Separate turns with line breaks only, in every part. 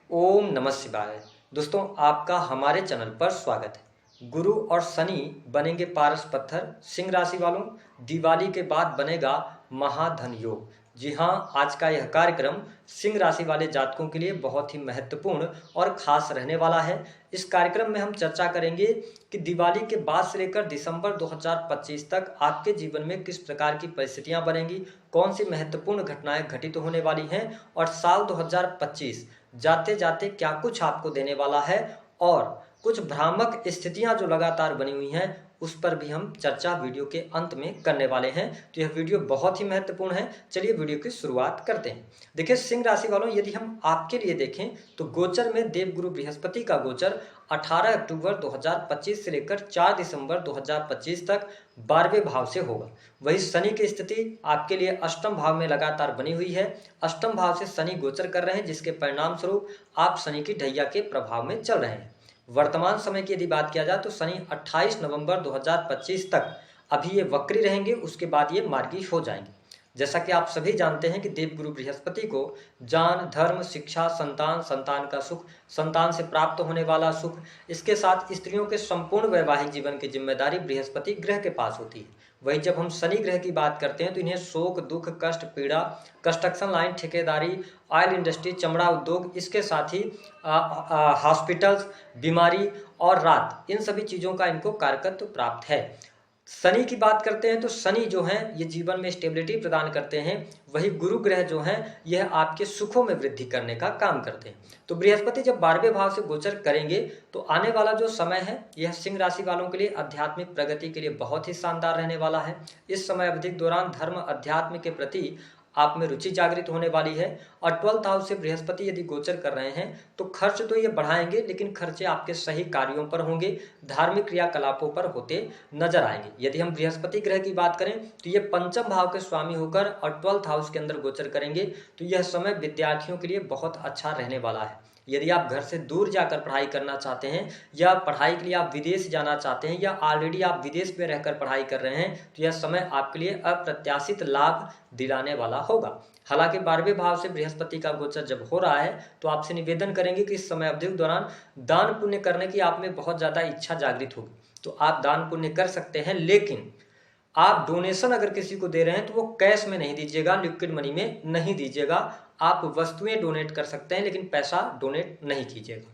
ओम नमः शिवाय। दोस्तों, आपका हमारे चैनल पर स्वागत है। गुरु और शनि बनेंगे पारस पत्थर। सिंह राशि वालों, दिवाली के बाद बनेगा महाधन योग। जी हाँ, आज का यह कार्यक्रम सिंह राशि वाले जातकों के लिए बहुत ही महत्वपूर्ण और खास रहने वाला है। इस कार्यक्रम में हम चर्चा करेंगे कि दिवाली के बाद से लेकर दिसंबर 2025 तक आपके जीवन में किस प्रकार की परिस्थितियां बनेंगी, कौन सी महत्वपूर्ण घटनाएं घटित होने वाली हैं और साल 2025 जाते जाते क्या कुछ आपको देने वाला है और कुछ भ्रामक स्थितियां जो लगातार बनी हुई हैं उस पर भी हम चर्चा वीडियो के अंत में करने वाले हैं। तो यह वीडियो बहुत ही महत्वपूर्ण है। चलिए वीडियो की शुरुआत करते हैं। देखिए सिंह राशि वालों, यदि हम आपके लिए देखें तो गोचर में देवगुरु बृहस्पति का गोचर 18 अक्टूबर 2025 से लेकर 4 दिसंबर 2025 तक 12वें भाव से होगा। वही शनि की स्थिति आपके लिए अष्टम भाव में लगातार बनी हुई है। अष्टम भाव से शनि गोचर कर रहे हैं, जिसके परिणाम स्वरूप आप शनि की ढैया के प्रभाव में चल रहे हैं। वर्तमान समय की यदि बात किया जाए तो शनि 28 नवंबर 2025 तक अभी ये वक्री रहेंगे, उसके बाद ये मार्गी हो जाएंगे। जैसा कि आप सभी जानते हैं कि देवगुरु बृहस्पति को ज्ञान, धर्म, शिक्षा, संतान, संतान का सुख, संतान से प्राप्त होने वाला सुख, इसके साथ स्त्रियों के संपूर्ण वैवाहिक जीवन की जिम्मेदारी बृहस्पति ग्रह के पास होती है। वही जब हम शनि ग्रह की बात करते हैं तो इन्हें शोक, दुख, कष्ट, पीड़ा, कंस्ट्रक्शन लाइन, ठेकेदारी, ऑयल इंडस्ट्री, चमड़ा उद्योग, इसके साथ ही हॉस्पिटल्स, बीमारी और रात, इन सभी चीज़ों का इनको कारकत्व प्राप्त है। शनि की बात करते हैं तो शनि जो हैं ये जीवन में स्टेबिलिटी प्रदान करते हैं। वही गुरु ग्रह जो हैं यह आपके सुखों में वृद्धि करने का काम करते हैं। तो बृहस्पति जब 12वें भाव से गोचर करेंगे तो आने वाला जो समय है यह सिंह राशि वालों के लिए आध्यात्मिक प्रगति के लिए बहुत ही शानदार रहने वाला है। इस समय अवधि के दौरान धर्म, अध्यात्म के प्रति आप में रुचि जागृत होने वाली है। और 12th हाउस से बृहस्पति यदि गोचर कर रहे हैं तो खर्च तो ये बढ़ाएंगे, लेकिन खर्चे आपके सही कार्यों पर होंगे, धार्मिक क्रियाकलापों पर होते नजर आएंगे। यदि हम बृहस्पति ग्रह की बात करें तो ये पंचम भाव के स्वामी होकर और 12th हाउस के अंदर गोचर करेंगे। तो यह समय विद्यार्थियों के लिए बहुत अच्छा रहने वाला है। यदि आप घर से दूर जाकर पढ़ाई करना चाहते हैं या पढ़ाई के लिए आप विदेश जाना चाहते हैं या ऑलरेडी आप विदेश में रहकर पढ़ाई कर रहे हैं तो यह समय आपके लिए अप्रत्याशित लाभ दिलाने वाला होगा। हालांकि 12वें भाव से बृहस्पति का गोचर जब हो रहा है तो आपसे निवेदन करेंगे कि इस समय अवधि के दौरान दान पुण्य करने की आप में बहुत ज़्यादा इच्छा जागृत होगी। तो आप दान पुण्य कर सकते हैं, लेकिन आप डोनेशन अगर किसी को दे रहे हैं तो वो कैश में नहीं दीजिएगा, लिक्विड मनी में नहीं दीजिएगा। आप वस्तुएं डोनेट कर सकते हैं लेकिन पैसा डोनेट नहीं कीजिएगा।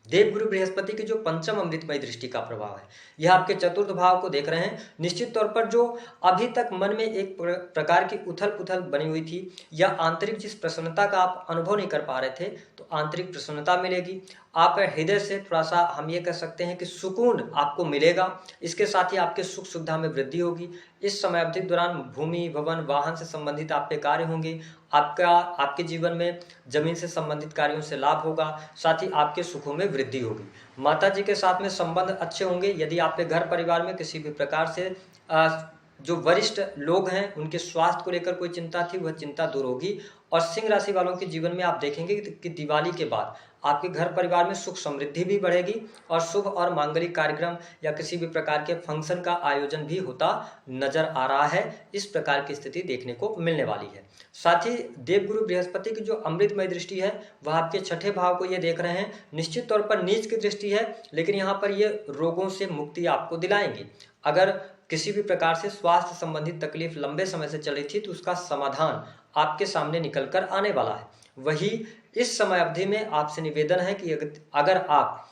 देवगुरु बृहस्पति की जो पंचम अमृतमय दृष्टि का प्रभाव है यह आपके चतुर्थ भाव को देख रहे हैं। निश्चित तौर पर जो अभी तक मन में एक प्रकार की उथल पुथल बनी हुई थी या आंतरिक जिस प्रसन्नता का आप अनुभव नहीं कर पा रहे थे तो आंतरिक प्रसन्नता मिलेगी। आप हृदय से थोड़ा सा हम ये कह सकते हैं कि सुकून आपको मिलेगा। इसके साथ ही आपके सुख सुविधा में वृद्धि होगी। इस समय अवधि के दौरान भूमि, भवन, वाहन से संबंधित आपके कार्य होंगे। आपके जीवन में जमीन से संबंधित कार्यों से लाभ होगा। साथ ही आपके सुखों में वृद्धि होगी। माता जी के साथ में संबंध अच्छे होंगे। यदि आपके घर परिवार में किसी भी प्रकार से जो वरिष्ठ लोग हैं उनके स्वास्थ्य को लेकर कोई चिंता थी वह चिंता दूर होगी। और सिंह राशि वालों के जीवन में आप देखेंगे कि दिवाली के बाद आपके घर परिवार में सुख समृद्धि भी बढ़ेगी और शुभ और मांगलिक कार्यक्रम या किसी भी प्रकार के फंक्शन का आयोजन भी होता नजर आ रहा है। इस प्रकार की स्थिति देखने को मिलने वाली है। साथ ही देवगुरु बृहस्पति की जो अमृतमय दृष्टि है वह आपके छठे भाव को ये देख रहे हैं। निश्चित तौर पर नीच की दृष्टि है, लेकिन यहाँ पर ये रोगों से मुक्ति आपको दिलाएंगे। अगर किसी भी प्रकार से स्वास्थ्य संबंधित तकलीफ लंबे समय से चल रही थी तो उसका समाधान आपके सामने निकल कर आने वाला है। वही इस समय अवधि में आपसे निवेदन है कि अगर आप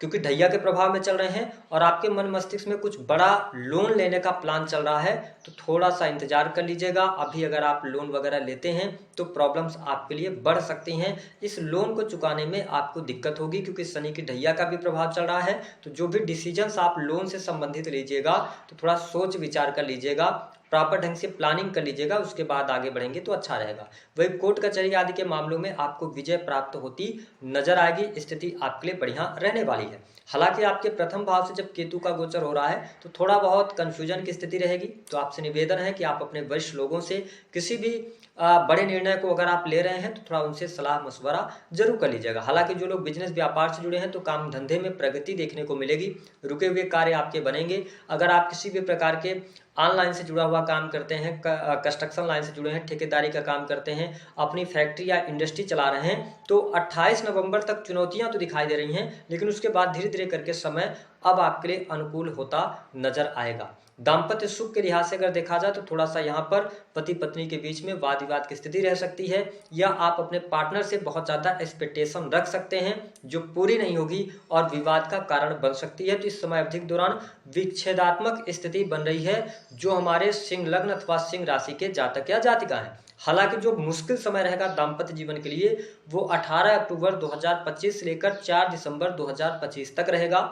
क्योंकि ढैया के प्रभाव में चल रहे हैं और आपके मन मस्तिष्क में कुछ बड़ा लोन लेने का प्लान चल रहा है तो थोड़ा सा इंतजार कर लीजिएगा। अभी अगर आप लोन वगैरह लेते हैं तो प्रॉब्लम्स आपके लिए बढ़ सकती हैं। इस लोन को चुकाने में आपको दिक्कत होगी क्योंकि शनि की ढैया का भी प्रभाव चल रहा है। तो जो भी डिसीजंस आप लोन से संबंधित लीजिएगा तो थोड़ा सोच विचार कर लीजिएगा, प्रॉपर ढंग से प्लानिंग कर लीजिएगा, उसके बाद आगे बढ़ेंगे तो अच्छा रहेगा। वही कोर्ट कचहरी आदि के मामलों में आपको विजय प्राप्त होती नजर आएगी। स्थिति आपके लिए बढ़िया रहने वाली है। हालांकि आपके प्रथम भाव से जब केतु का गोचर हो रहा है तो थोड़ा बहुत कंफ्यूजन की स्थिति रहेगी। तो आपसे निवेदन है कि आप अपने वरिष्ठ लोगों से किसी भी बड़े निर्णय को अगर आप ले रहे हैं तो थोड़ा उनसे सलाह मशवरा जरूर कर लीजिएगा। हालांकि जो लोग बिजनेस व्यापार से जुड़े हैं तो काम धंधे में प्रगति देखने को मिलेगी। रुके हुए कार्य आपके बनेंगे। अगर आप किसी भी प्रकार के ऑनलाइन से जुड़ा हुआ काम करते हैं, कंस्ट्रक्शन लाइन से जुड़े हैं, ठेकेदारी का काम करते हैं, अपनी फैक्ट्री या इंडस्ट्री चला रहे हैं, तो 28 नवंबर तक चुनौतियां तो दिखाई दे रही हैं, लेकिन उसके बाद धीरे धीरे करके समय अब आपके लिए अनुकूल होता नजर आएगा। दाम्पत्य सुख के लिहाज से अगर देखा जाए तो थोड़ा सा यहाँ पर पति पत्नी के बीच में वाद विवाद की स्थिति रह सकती है, या आप अपने पार्टनर से बहुत ज़्यादा एक्सपेक्टेशन रख सकते हैं जो पूरी नहीं होगी और विवाद का कारण बन सकती है। तो इस समय अवधि के दौरान विच्छेदात्मक स्थिति बन रही है जो हमारे सिंह लग्न अथवा सिंह राशि के जातक या जातिका हैं। हालांकि जो मुश्किल समय रहेगा दाम्पत्य जीवन के लिए वो 18 अक्टूबर 2025 से लेकर 4 दिसंबर 2025 तक रहेगा।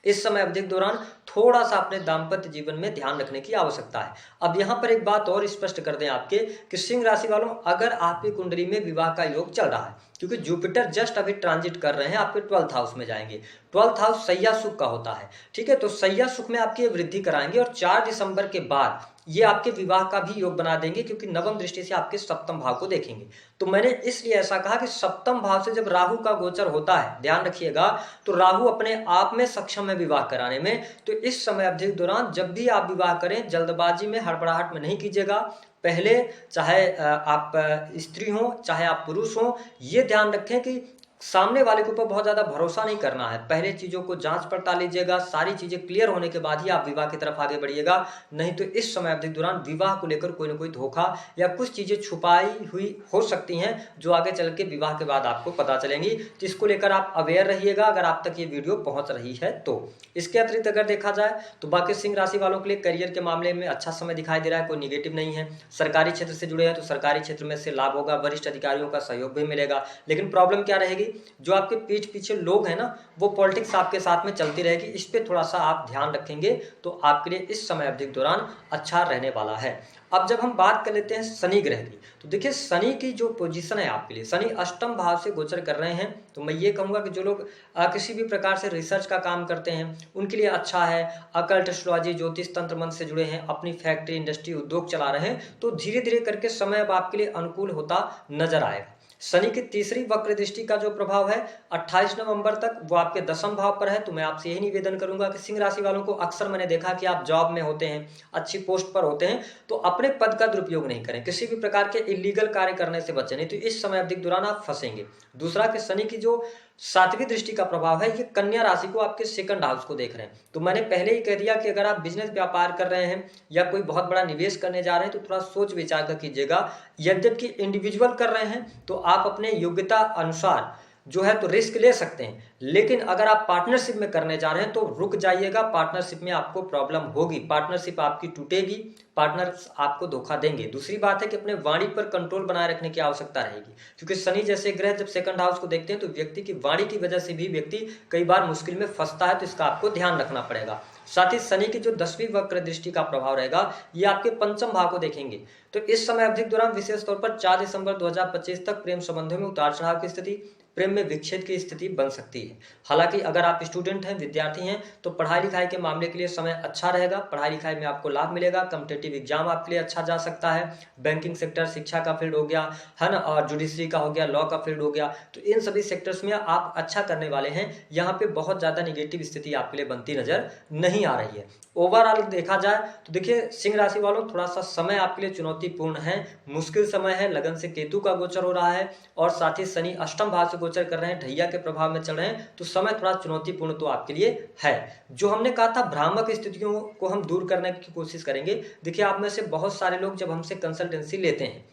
इस समय अवधि के दौरान थोड़ा सा अपने दाम्पत्य जीवन में ध्यान रखने की आवश्यकता है। अब यहाँ पर एक बात और स्पष्ट कर दें आपके कि सिंह राशि वालों, अगर आपकी कुंडली में विवाह का योग चल रहा है, क्योंकि जुपिटर जस्ट अभी ट्रांजिट कर रहे हैं, आपके 12th हाउस में जाएंगे। 12th हाउस सैया सुख का होता है, ठीक है, तो सैया सुख में आपकी वृद्धि कराएंगे और 4 दिसंबर के बाद ये आपके विवाह का भी योग बना देंगे, क्योंकि नवम दृष्टि से आपके सप्तम भाव को देखेंगे। तो मैंने इसलिए ऐसा कहा कि सप्तम भाव से जब राहु का गोचर होता है, ध्यान रखिएगा, तो राहु अपने आप में सक्षम है विवाह कराने में। तो इस समय अवधि के दौरान जब भी आप विवाह करें, जल्दबाजी में हड़बड़ाहट में नहीं कीजिएगा। पहले चाहे आप स्त्री हो चाहे आप पुरुष हो, ये ध्यान रखें कि सामने वाले के ऊपर बहुत ज्यादा भरोसा नहीं करना है। पहले चीजों को जांच पड़ताल लीजिएगा, सारी चीजें क्लियर होने के बाद ही आप विवाह की तरफ आगे बढ़िएगा। नहीं तो इस समय अवधि के दौरान विवाह को लेकर कोई ना कोई धोखा या कुछ चीजें छुपाई हुई हो सकती हैं जो आगे चल के विवाह के बाद आपको पता चलेंगी। तो इसको लेकर आप अवेयर रहिएगा अगर आप तक ये वीडियो पहुंच रही है तो। इसके अतिरिक्त अगर देखा जाए तो बाकी सिंह राशि वालों के लिए करियर के मामले में अच्छा समय दिखाई दे रहा है, कोई निगेटिव नहीं है। सरकारी क्षेत्र से जुड़े हैं तो सरकारी क्षेत्र में से लाभ होगा, वरिष्ठ अधिकारियों का सहयोग भी मिलेगा। लेकिन प्रॉब्लम क्या रहेगी, जो आपके पीठ पीछे लोग हैं ना, वो पॉलिटिक्स आपके साथ में चलती रहेगी। इस पे थोड़ा सा आप ध्यान रखेंगे तो आपके लिए इस समय अवधि के दौरान अच्छा रहने वाला है। अब जब हम बात कर लेते हैं शनि ग्रह की, तो देखिए शनि की जो पोजीशन है आपके लिए, शनि अष्टम भाव से गोचर कर रहे हैं। तो मैं ये कहूंगा कि जो लोग किसी भी प्रकार से रिसर्च का काम करते हैं उनके लिए अच्छा है। अकल्ट एस्ट्रोलॉजी, ज्योतिष तंत्र मंत्र से जुड़े हैं, अपनी फैक्ट्री इंडस्ट्री उद्योग चला रहे हैं, तो धीरे धीरे करके समय अब आपके लिए अनुकूल होता नजर आएगा। शनि की तीसरी वक्र दृष्टि का जो प्रभाव है 28 नवंबर तक वो आपके 10वें भाव पर है। तो मैं आपसे यही निवेदन करूंगा कि सिंह राशि वालों को अक्सर मैंने देखा कि आप जॉब में होते हैं, अच्छी पोस्ट पर होते हैं, तो अपने पद का दुरुपयोग नहीं करें, किसी भी प्रकार के इलीगल कार्य करने से बचें, नहीं तो इस समय अवधि के दौरान आप फंसेंगे। दूसरा कि शनि की जो 7वीं दृष्टि का प्रभाव है ये कन्या राशि को, आपके सेकंड हाउस को देख रहे हैं। तो मैंने पहले ही कह दिया कि अगर आप बिजनेस व्यापार कर रहे हैं या कोई बहुत बड़ा निवेश करने जा रहे हैं तो थोड़ा सोच विचार कर कीजिएगा। यद्यपि इंडिविजुअल कर रहे हैं तो आप अपने योग्यता अनुसार जो है तो रिस्क ले सकते हैं, लेकिन अगर आप पार्टनरशिप में करने जा रहे हैं तो रुक जाइएगा। पार्टनरशिप में आपको प्रॉब्लम होगी, पार्टनरशिप आपकी टूटेगी, पार्टनर आपको धोखा देंगे। दूसरी बात है कि अपने वाणी पर कंट्रोल बनाए रखने की आवश्यकता रहेगी, क्योंकि शनि जैसे ग्रह जब सेकंड हाउस को देखते हैं तो व्यक्ति की वाणी की वजह से भी व्यक्ति कई बार मुश्किल में फंसता है, तो इसका आपको ध्यान रखना पड़ेगा। साथ ही शनि की जो 10वीं वक्र दृष्टि का प्रभाव रहेगा ये आपके पंचम भाव को देखेंगे। तो इस समय अवधि के दौरान विशेष तौर पर 4 दिसंबर 2025 तक प्रेम संबंधों में उतार चढ़ाव की स्थिति, प्रेम में विच्छेद की स्थिति बन सकती है। हालांकि अगर आप स्टूडेंट हैं, विद्यार्थी हैं, तो पढ़ाई लिखाई के मामले के लिए समय अच्छा रहेगा। पढ़ाई लिखाई में आपको लाभ मिलेगा, कॉम्पिटिटिव एग्जाम आपके लिए अच्छा जा सकता है। बैंकिंग सेक्टर, शिक्षा का फील्ड हो गया है ना, और जुडिशरी का हो गया, लॉ का फील्ड हो गया, तो इन सभी सेक्टर्स में आप अच्छा करने वाले हैं। यहाँ पे बहुत ज्यादा निगेटिव स्थिति आपके लिए बनती नजर नहीं आ रही है। ओवरऑल देखा जाए तो देखिए सिंह राशि वालों, थोड़ा सा समय आपके लिए चुनौतीपूर्ण है, मुश्किल समय है। लगन से केतु का गोचर हो रहा है और साथ ही शनि अष्टम भाव से गोचर कर रहे हैं, ढैया के प्रभाव में चल रहे हैं, तो समय थोड़ा चुनौतीपूर्ण तो आपके लिए है। जो हमने कहा था भ्रामक स्थितियों को हम दूर करने की कोशिश करेंगे। देखिए आप में से बहुत सारे लोग जब हमसे कंसल्टेंसी लेते हैं,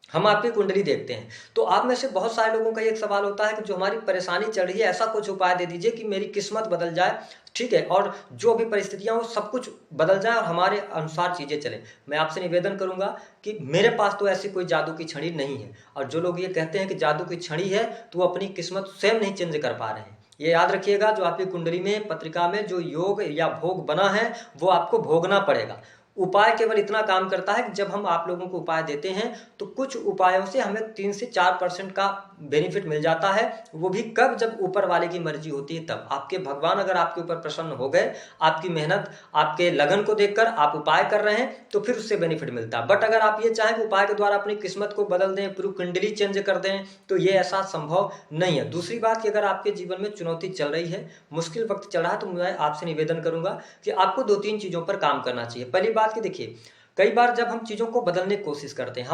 हम आपकी कुंडली देखते हैं, तो आप में से बहुत सारे लोगों का एक सवाल होता है कि जो हमारी परेशानी चल रही है ऐसा कुछ उपाय दे दीजिए कि मेरी किस्मत बदल जाए, ठीक है, और जो भी परिस्थितियां हो सब कुछ बदल जाए और हमारे अनुसार चीजें चले। मैं आपसे निवेदन करूंगा कि मेरे पास तो ऐसी कोई जादू की छड़ी नहीं है, और जो लोग ये कहते हैं कि जादू की छड़ी है तो वो अपनी किस्मत स्वयं नहीं चेंज कर पा रहे हैं। ये याद रखिएगा, जो आपकी कुंडली में, पत्रिका में जो योग या भोग बना है वो आपको भोगना पड़ेगा। उपाय केवल इतना काम करता है कि जब हम आप लोगों को उपाय देते हैं तो कुछ उपायों से हमें 3 से 4% का बेनिफिट मिल जाता है। वो भी कब? जब ऊपर वाले की मर्जी होती है तब। आपके भगवान अगर आपके ऊपर प्रसन्न हो गए, आपकी मेहनत, आपके लगन को देखकर आप उपाय कर रहे हैं तो फिर उससे बेनिफिट मिलता है। बट अगर आप ये चाहें कि उपाय के द्वारा अपनी किस्मत को बदल दें, पूरी कुंडली चेंज कर दें, तो ये ऐसा संभव नहीं है। दूसरी बात कि अगर आपके जीवन में चुनौती चल रही है, मुश्किल वक्त चल रहा है, तो मैं आपसे निवेदन करूंगा कि आपको 2-3 चीजों पर काम करना चाहिए। पहली बात कि देखिए, कई बार जब हम चीज़ों को बदलने की कोशिश करते हैं,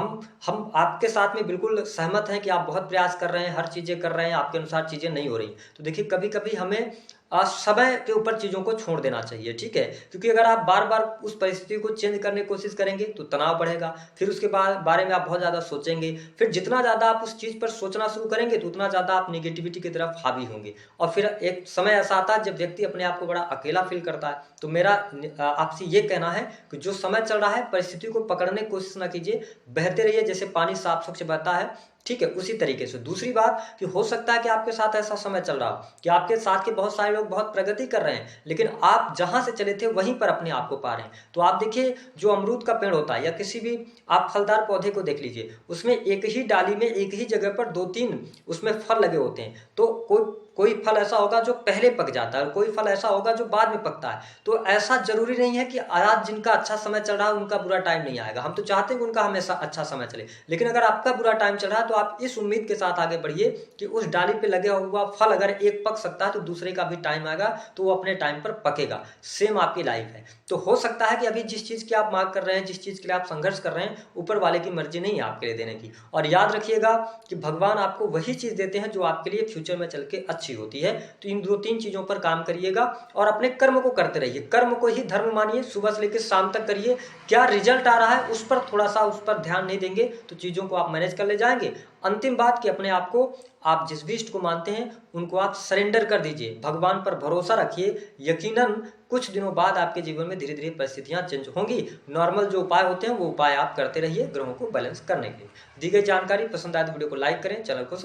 हम आपके साथ में बिल्कुल सहमत हैं कि आप बहुत प्रयास कर रहे हैं, हर चीज़ें कर रहे हैं, आपके अनुसार चीज़ें नहीं हो रही। तो देखिए, कभी-कभी हमें समय के ऊपर चीज़ों को छोड़ देना चाहिए, ठीक है? क्योंकि अगर आप बार-बार उस परिस्थिति को चेंज करने की कोशिश करेंगे तो तनाव बढ़ेगा, फिर उसके बारे में आप बहुत ज़्यादा सोचेंगे, फिर जितना ज़्यादा आप उस चीज़ पर सोचना शुरू करेंगे तो उतना ज़्यादा आप नेगेटिविटी की तरफ हावी होंगे। और फिर एक समय ऐसा आता है जब व्यक्ति अपने आप को बड़ा अकेला फ़ील करता है। तो मेरा आपसे ये कहना है कि जो समय चल रहा है, परिस्थिति को पकड़ने की कोशिश ना कीजिए, बहते रहिए जैसे पानी साफ स्वच्छ बहता है, ठीक है? उसी तरीके से। दूसरी बात कि हो सकता है कि आपके साथ ऐसा समय चल रहा हो कि आपके साथ के बहुत सारे लोग बहुत प्रगति कर रहे हैं, लेकिन आप जहाँ से चले थे वहीं पर अपने आप को पा रहे हैं। तो आप देखिए, जो अमरूद का पेड़ होता है या किसी भी आप फलदार पौधे को देख लीजिए, उसमें एक ही डाली में एक ही जगह पर 2-3 उसमें फल लगे होते हैं। तो कोई फल ऐसा होगा जो पहले पक जाता है और कोई फल ऐसा होगा जो बाद में पकता है। तो ऐसा ज़रूरी नहीं है कि आज जिनका अच्छा समय चल रहा है उनका बुरा टाइम नहीं आएगा। हम तो चाहते हैं कि उनका हमेशा अच्छा समय चले, लेकिन अगर आपका बुरा टाइम चल रहा है तो आप इस उम्मीद के साथ आगे बढ़िए कि उस डाली पे लगे हुआ फल अगर एक पक सकता है तो दूसरे का भी टाइम आएगा तो वो अपने टाइम पर पकेगा। सेम आपकी लाइफ है। तो हो सकता है कि अभी जिस चीज़ की आप मांग कर रहे हैं, जिस चीज़ के लिए आप संघर्ष कर रहे हैं, ऊपर वाले की मर्जी नहीं है आपके लिए देने की। और याद रखिएगा कि भगवान आपको वही चीज़ देते हैं जो आपके लिए फ्यूचर में चल के अच्छी होती है। तो इन 2-3 चीज़ों पर काम करिएगा और अपने कर्म को करते रहिए। कर्म को ही धर्म मानिए, सुबह से लेकर शाम तक करिए। क्या रिजल्ट आ रहा है उस पर थोड़ा सा उस पर ध्यान नहीं देंगे तो चीज़ों को आप मैनेज कर ले जाएंगे। अंतिम बात कि अपने आप को, आप जिस भी इष्ट को मानते हैं उनको आप सरेंडर कर दीजिए, भगवान पर भरोसा रखिए। यकीनन कुछ दिनों बाद आपके जीवन में धीरे धीरे परिस्थितियां चेंज होंगी। नॉर्मल जो उपाय होते हैं वो उपाय आप करते रहिए ग्रहों को बैलेंस करने के लिए। दी गई जानकारी पसंद आए तो वीडियो को लाइक करें, चैनल को